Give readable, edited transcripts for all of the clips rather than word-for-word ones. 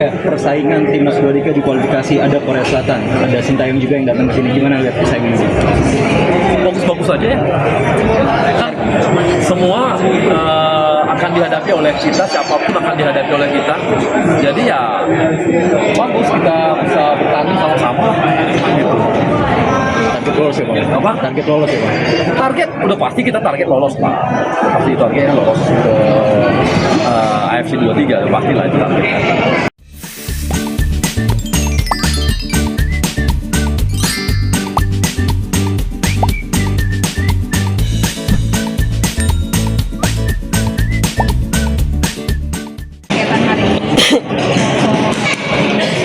Persaingan timnas Dua di kualifikasi, ada Korea Selatan, ada Sintayong juga yang datang ke sini. Gimana lihat persaingan ini? Bagus-bagus aja ya. Kan semua akan dihadapi oleh kita, siapapun akan dihadapi oleh kita. Jadi ya bagus kita bisa bertanding sama-sama. Gitu. Target lolos ya Pak? Apa? Target lolos ya Pak? Target udah pasti kita target lolos Pak. Pasti targetnya lolos ke AFC 23, udah pasti lah itu targetnya.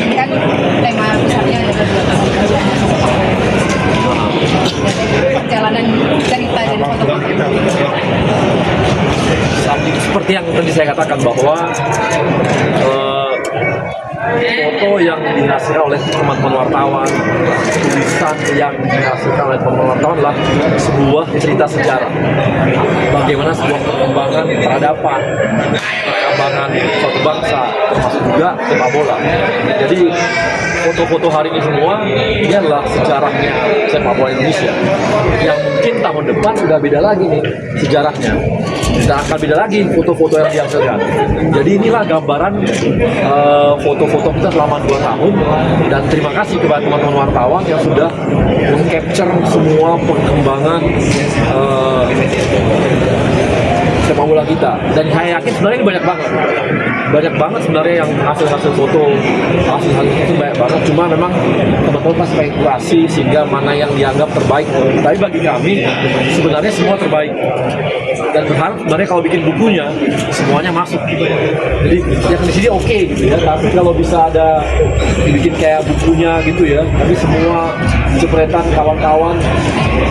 Ini kan tema besarnya adalah 2 tahun perjalanan cerita dari fotografi. Seperti yang tadi saya katakan bahwa foto yang dihasilkan oleh teman-teman wartawan, tulisan yang dihasilkan oleh teman-teman wartawan adalah sebuah cerita sejarah. Bagaimana sebuah perkembangan peradaban, perkembangan suatu bangsa, termasuk juga sepak bola. Jadi foto-foto hari ini semua ini adalah sejarahnya sepak bola Indonesia. Yang mungkin tahun depan sudah beda lagi nih sejarahnya. Tidak akan beda lagi foto-foto yang dihasilkan. Jadi inilah gambaran foto-foto kita selama 2 tahun, dan terima kasih kepada teman-teman wartawan yang sudah meng-capture semua perkembangan sepak bola kita. Dan saya yakin sebenarnya ini banyak banget sebenarnya yang hasil foto itu banyak banget, cuma memang teman-teman pasti pengen kurasi sehingga mana yang dianggap terbaik. Tapi bagi kami sebenarnya semua terbaik, dan berharap sebenarnya kalau bikin bukunya semuanya masuk gitu. Jadi yang di sini oke gitu ya, tapi kalau bisa ada dibikin kayak bukunya gitu ya, tapi semua jepretan kawan-kawan,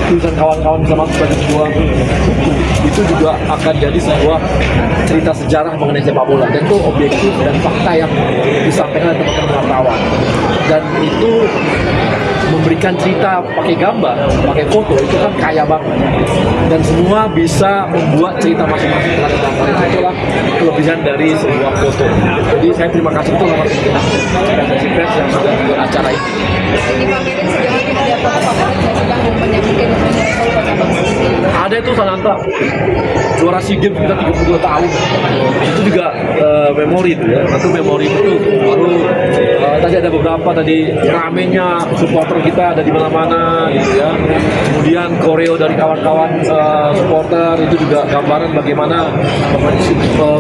tulisan kawan-kawan bisa masuk ke sebuah buku, itu juga akan jadi sebuah cerita sejarah mengenai sepak bola, dan itu objektif dan fakta yang disampaikan oleh teman-teman wartawan, dan itu memberikan cerita pakai gambar, pakai foto, itu kan kaya banget, dan semua bisa membuat cerita masing-masing terhadap gambar. Itulah kelebihan dari sebuah foto. Jadi saya terima kasih itu nomor organisasi pers yang sudah membuat acara ini. Ini pameran sejauh ini ada foto favorit yang sedang mungkin menyebut kota bangsa ini. Ada itu Sananta, juara SEA Games kita 32 tahun. Itu juga memori itu ya. Itu memori itu baru tadi ada beberapa tadi ramenya supporter kita ada di mana-mana gitu ya. Kemudian koreo dari kawan-kawan supporter itu juga gambaran bagaimana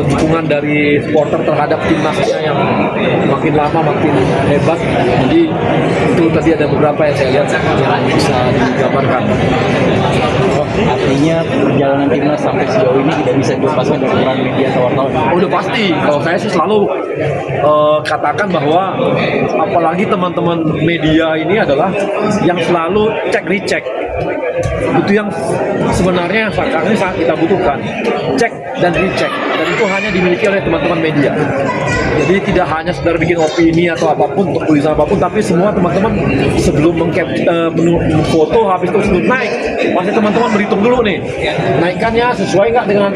dukungan dari supporter terhadap timnasnya yang makin lama makin hebat. Jadi itu tadi ada beberapa yang saya lihat yang bisa digambarkan. Artinya perjalanan timnas sampai sejauh ini tidak bisa dilepaskan dari peran media atau wartawan. Udah pasti. Kalau saya sih selalu katakan bahwa apalagi teman-teman media ini adalah yang selalu cek-recheck. Itu yang sebenarnya sekarang ini sangat kita butuhkan. Cek dan recheck. Dan itu hanya dimiliki oleh teman-teman media. Jadi tidak hanya sekedar bikin opini atau apapun, untuk tulisan apapun, tapi semua teman-teman sebelum foto habis itu sebelum naik, pasti teman-teman berhitung dulu nih, naikannya sesuai nggak dengan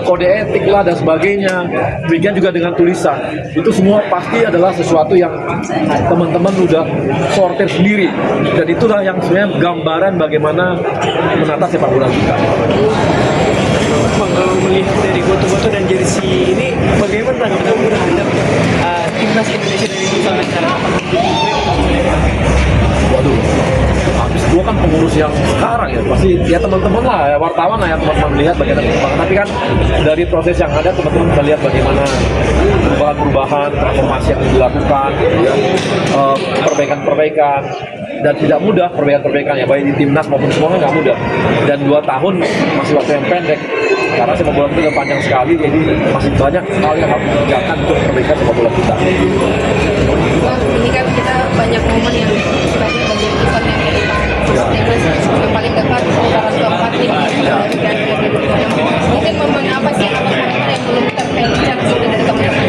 kode etik lah dan sebagainya. Demikian juga dengan tulisan. Itu semua pasti adalah sesuatu yang teman-teman udah sortir sendiri. Dan itulah yang sebenarnya gambaran bagaimana menata sepak bola kita. Kalau melihat dari foto-foto dan jersey ini, bagaimana tanggapan kamu terhadap timnas Indonesia dari dulu sampai sekarang? Waduh, habis gua kan pengurus yang sekarang ya, pasti ya teman-teman lah, ya, wartawan lah yang teman-teman melihat bagaimana perkembangan. Tapi kan dari proses yang ada teman-teman bisa lihat bagaimana perubahan-perubahan, transformasi yang dilakukan, gitu ya, perbaikan-perbaikan, dan tidak mudah perbaikan-perbaikan ya, baik di timnas maupun semuanya nggak mudah. Dan 2 tahun masih waktu yang pendek. Karena sepak bola kita udah panjang sekali, jadi masih banyak hal yang harus dikerjakan untuk perbaikan sepak bola kita. Ini kan kita banyak momen yang sebagai bagian event yang paling dekat putaran keempat ini. Mungkin momen apa sih momen yang belum tercapture gitu dari teman-teman?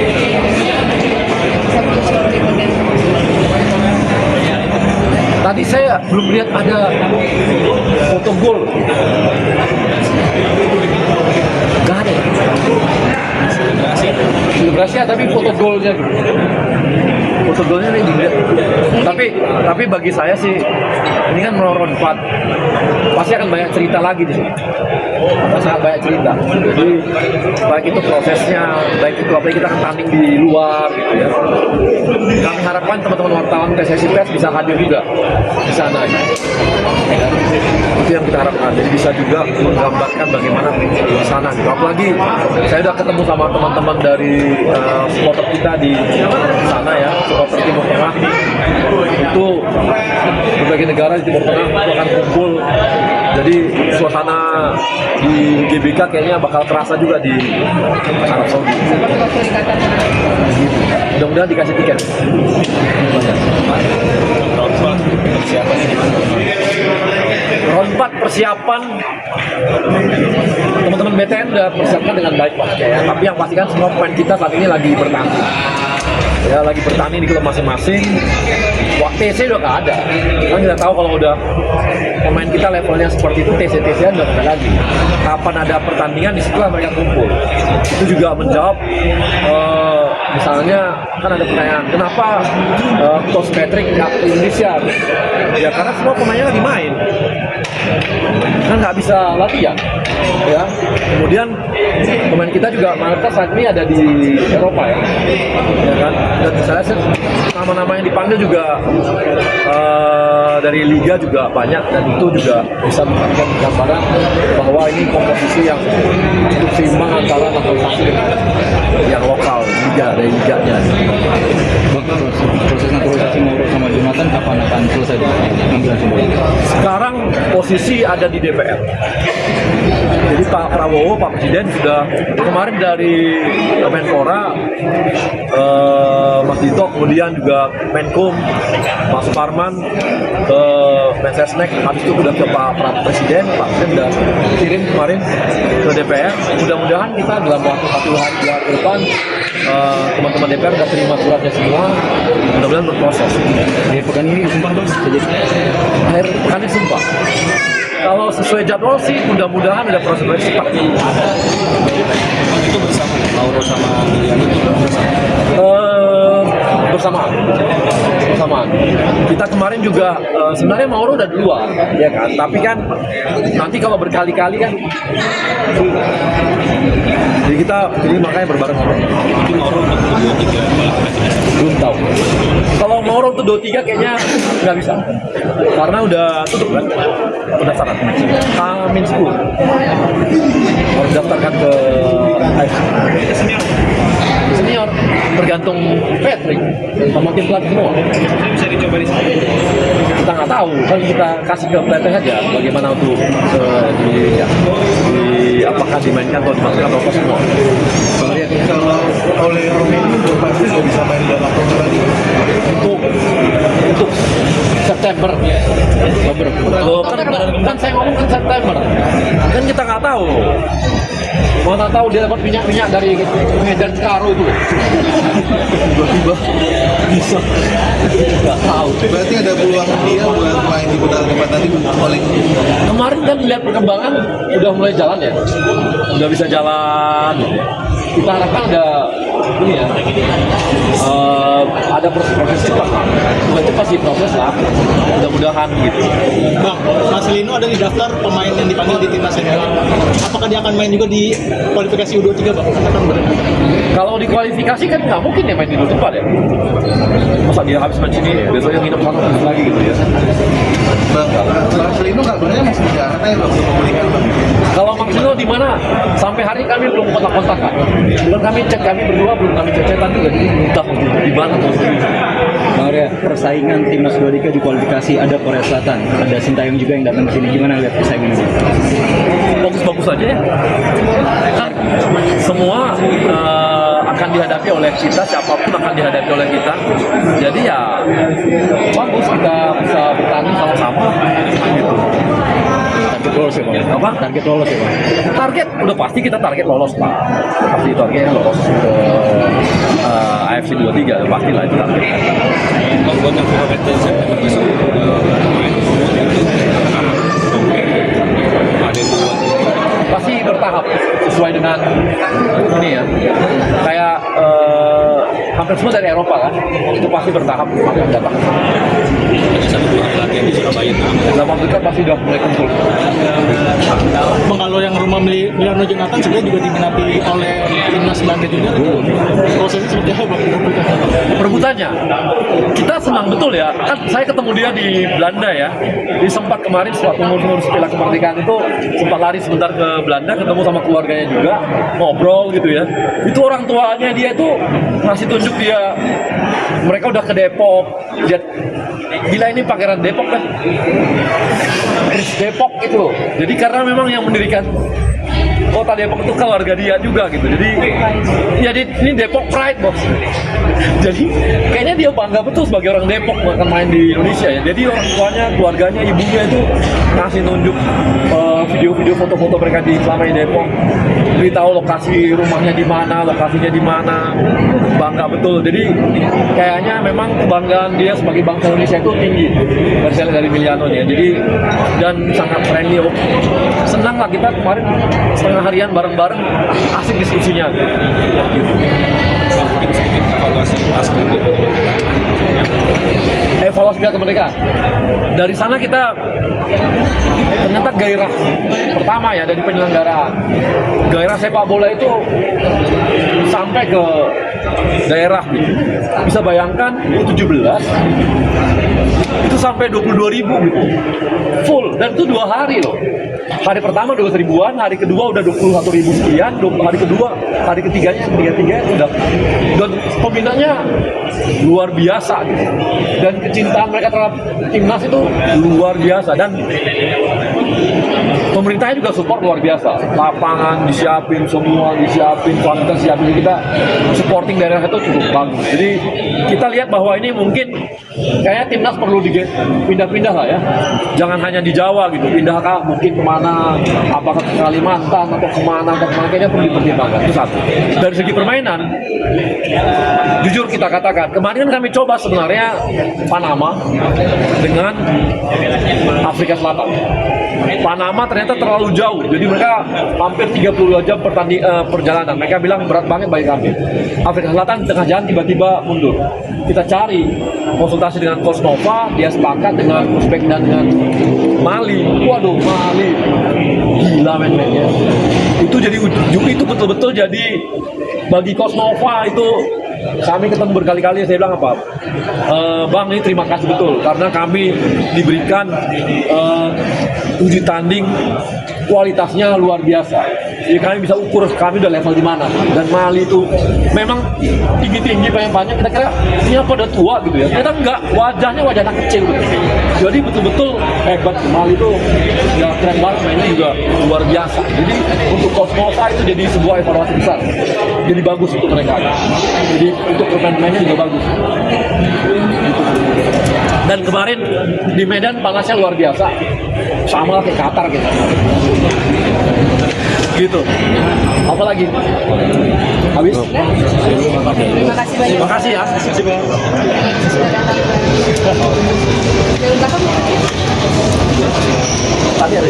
Tadi saya belum lihat ada foto gol. Gak ada. selebrasi ya, tapi foto golnya gitu. Foto golnya ini dilihat. Tapi bagi saya sih ini kan round 4 pasti akan banyak cerita lagi di sini. Sangat banyak cerita. Jadi baik itu prosesnya, baik itu apa yang kita akan tanding di luar gitu ya. Kami harapkan teman-teman wartawan PSSI Pers bisa hadir juga di sana. Ya. Itu yang kita harapkan. Jadi bisa juga menggambarkan bagaimana di sana. Gitu. Apalagi saya sudah ketemu sama teman-teman dari supporter kita di sana ya, supporter Timur Tengah. Itu berbagai negara di Timur Tengah itu akan kumpul. Jadi suasana di GBK kayaknya bakal terasa juga di Arab Saudi. Mudah-mudahan dikasih tiket. Round 4 persiapan teman-teman BTN udah persiapkan dengan baik Pak ya. Tapi yang pasti kan semua pemain kita saat ini lagi bertanding. Ya lagi bertanding di klub masing-masing. TC udah nggak ada. Kan kita tahu kalau udah pemain kita levelnya seperti itu, TC udah nggak ada lagi. Kapan ada pertandingan disitulah mereka kumpul. Itu juga menjawab misalnya kan ada pertanyaan kenapa Coach Patrick nggak ke Indonesia? Ya karena semua pemainnya lagi main. Kan nggak bisa latihan. Ya. Kemudian pemain kita juga mayoritas saat ini ada di Eropa ya. Ya kan? Dan saya nama-nama yang dipanggil juga dari liga juga banyak dan itu juga bisa memberikan gambaran bahwa ini kompetisi yang cukup seimbang antara naturalisasi dengan yang lokal liga dari liganya. Proses naturalisasi Mauro sama Jonathan kapan akan selesai pengambilan sumber? Sekarang posisi ada di DPR. Jadi Pak Prabowo, Pak Presiden sudah kemarin dari Menpora, Mas Dito, kemudian juga Menkum, Mas Parman, Mensesnek, habis itu sudah ke Pak Presiden sudah kirim kemarin ke DPR. Mudah-mudahan kita dalam waktu 1 hari 2 hari ke depan teman-teman DPR sudah terima suratnya semua, mudah-mudahan berproses. Akhir pekan ini sumpah Bang, jadi Akhir pekan ini sumpah. Kalau sesuai jadwal sih mudah-mudahan ada proses cepat. itu bersama Mauro sama Lilian itu bersamaan. Kita kemarin juga sebenarnya Mauro udah duluan, ya kan. Tapi kan nanti kalau berkali-kali kan, jadi makanya berbareng. itu Mauro untuk 23 Belum tahu. Kalau Mauro untuk 23 kayaknya nggak bisa, karena udah tutup kan pendaftaran. Amin 10 harus daftarkan ke senior tergantung Patrick sama tim pelatih semua. bisa dicoba di sana. Kita nggak tahu kan, kita kasih ke pelatih aja bagaimana untuk apakah dimainkan atau dimasukkan atau apa semua. Kalau oleh Romelu pasti nggak bisa main dalam program lagi. Untuk September. Loh, kan saya ngomong kan September. Kan kita nggak tahu. Mana tahu dia dapat minyak dari Medan Karo itu. Tiba-tiba bisa. Nggak tahu. Berarti ada peluang dia buat main di putaran keempat nanti oleh Kemarin kan lihat perkembangan udah mulai jalan ya. Udah bisa jalan. Kita harapkan ada ini ya. Ada proses cepat. Bukan cepat sih proses lah. Mudah-mudahan gitu. Bang, Mas Lino ada di daftar pemain yang dipanggil di timnas senior. Apakah dia akan main juga di kualifikasi U23, Bang? Kalau di kualifikasi kan nggak mungkin dia main di depan ya. Masa dia habis main sini, besoknya nginep sana terus lagi gitu ya. Bang, Marcelino kabarnya masih di Jakarta ya Bang, untuk pemulihan Bang. Kalau Marcelino di mana? Sampai hari ini kami belum kontak-kontakan. Belum kami cek, kami berdua belum kami cek-cekan juga. Jadi entah di mana tuh. Bang Arya, persaingan timnas 23 di kualifikasi ada Korea Selatan, ada Sintayong juga yang datang ke sini. Gimana lihat persaingan ini? Bagus-bagus aja ya. Kan semua akan dihadapi oleh kita, siapapun akan dihadapi oleh kita. Jadi ya bagus kita bisa bertanding sama-sama gitu. Target lolos ya Bang? Apa? Target lolos ya Bang? Target udah pasti kita target lolos Pak. Pasti targetnya lolos ke AFC 23 udah pasti lah itu target. Bang, buat yang kompeten September besok Pasti bertahap sesuai dengan ini ya, kayak hampir semua dari Eropa kan, itu pasti bertahap akan datang. Dalam waktu dekat pasti udah mulai kumpul. Bang, kalau yang rumah Milano Jonathan sebenarnya juga diminati oleh timnas Belanda juga. Prosesnya seperti apa, Bang? Perebutannya, kita senang betul ya. Kan saya ketemu dia di Belanda ya. Di sempat kemarin setelah pengurus Piala Kemerdekaan itu sempat lari sebentar ke Belanda, ketemu sama keluarganya juga, ngobrol gitu ya. Itu orang tuanya dia tuh ngasih tunjuk dia, mereka udah ke Depok. Dia, gila ini pangeran Depok kan. Depok itu loh. Jadi karena memang yang mendirikan kota Depok itu keluarga dia juga gitu. Jadi ini Depok pride bos. Jadi kayaknya dia bangga betul sebagai orang Depok akan main di Indonesia ya. Jadi orang tuanya, keluarganya, ibunya itu ngasih nunjuk video-video, foto-foto mereka di selama di Depok. Beritahu lokasi rumahnya di mana, lokasinya di mana. Bangga betul. Jadi kayaknya memang kebanggaan dia sebagai bangsa Indonesia itu tinggi. Dari Miliano ya. Jadi dan sangat friendly. Senang lah kita kemarin setengah harian bareng-bareng, asik diskusinya. Evaluasi Piala Kemerdekaan. Dari sana kita ternyata gairah pertama ya dari penyelenggaraan. Gairah sepak bola itu sampai ke daerah gitu. Bisa bayangkan U17 itu sampai 22.000 gitu. Full dan itu 2 hari loh. Hari pertama 12.000-an, hari kedua udah 21.000 sekian, hari ketiganya udah, dan peminatnya luar biasa gitu. Dan kecintaan mereka terhadap timnas itu luar biasa, dan pemerintahnya juga support luar biasa. Lapangan disiapin, semua disiapin, fasilitas disiapin, kita supporting daerah itu cukup bagus. Jadi kita lihat bahwa ini mungkin kayaknya timnas perlu pindah-pindah lah ya. Jangan hanya di Jawa gitu, pindah kah mungkin kemana, apakah ke Kalimantan atau kemana, kayaknya perlu dipertimbangkan. Itu satu. Dari segi permainan, jujur kita katakan, kemarin kan kami coba sebenarnya Panama dengan Afrika Selatan. Panama ternyata terlalu jauh, jadi mereka hampir 32 jam perjalanan. Mereka bilang berat banget bagi kami. Afrika Selatan di tengah jalan tiba-tiba mundur. Kita cari konsultasi dengan Coach Nova, dia sepakat dengan Uzbek dan dengan Mali. Waduh, Mali gila men-mennya. Itu betul-betul jadi bagi Coach Nova itu. Kami ketemu berkali-kali, saya bilang apa, Bang ini terima kasih betul karena kami diberikan uji tanding kualitasnya luar biasa. Jadi kami bisa ukur kami udah level di mana. Dan Mali itu memang tinggi-tinggi banyak-banyak, kita kira ini apa udah tua gitu ya. Ternyata enggak, wajahnya wajah anak kecil gitu. Jadi betul-betul hebat. Mali itu ya keren banget, mainnya juga luar biasa. Jadi untuk Coach Nova itu jadi sebuah evaluasi besar. Jadi bagus untuk mereka. Jadi untuk pemain-pemainnya juga bagus. Dan kemarin di Medan panasnya luar biasa, sama kayak Qatar gitu. Gitu. Apa lagi? Habis? Terima kasih banyak. Terima kasih ya. Dari belakang. Tadi ada